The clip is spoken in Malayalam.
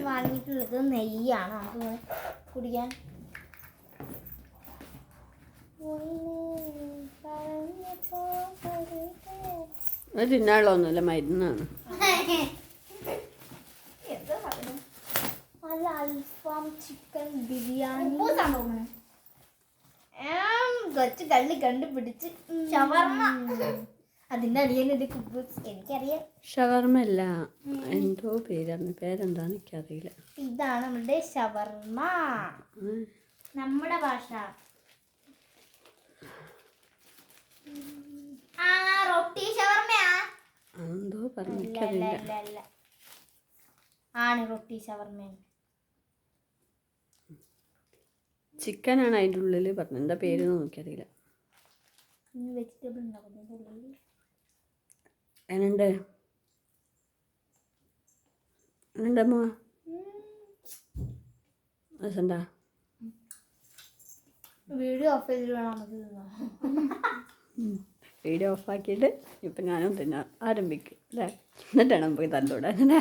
വാങ്ങിയിട്ടുള്ളത് നെയ്യാണ് നമുക്ക് കുടിക്കാൻ. അത് തിന്നാളൊന്നുമില്ല, മരുന്നാണ്. നല്ല അൽഫാം ചിക്കൻ ബിരിയാണി കൊച്ചു കള്ളി കണ്ടുപിടിച്ച് ഷവർമ്മ. അതിന്റെ അടിയനൊരു കുബൂസ് എനിക്കറിയാം. ഷവർമ്മ അല്ല, എന്തോ പേരെന്താന്ന് എനിക്കറിയില്ല. ഇതാണ് നമ്മുടെ ഷവർമ്മ, നമ്മുടെ ഭാഷ. റൊട്ടി ഷവർമ്മയാ എന്തോ പറഞ്ഞു ആണ്. റൊട്ടി ഷവർമ്മ ചിക്കനാണ് അതിൻ്റെ ഉള്ളിൽ പറഞ്ഞു. എന്താ പേരെന്ന് നോക്കിയറിയില്ല. വെജിറ്റബിൾ ഉണ്ടാവും. എന്നുണ്ട് എന്നുണ്ടമ്മ രസണ്ടാ? വീഡിയോ ഓഫ് ചെയ്തിട്ട് വേണം നമുക്ക് തിന്നാം. വീഡിയോ ഓഫാക്കിയിട്ട് ഇപ്പം ഞാനും തിന്നാൻ ആരംഭിക്കും അല്ലേ? എന്നിട്ടാണ് നമുക്ക് തന്നൂടെ അങ്ങനെ.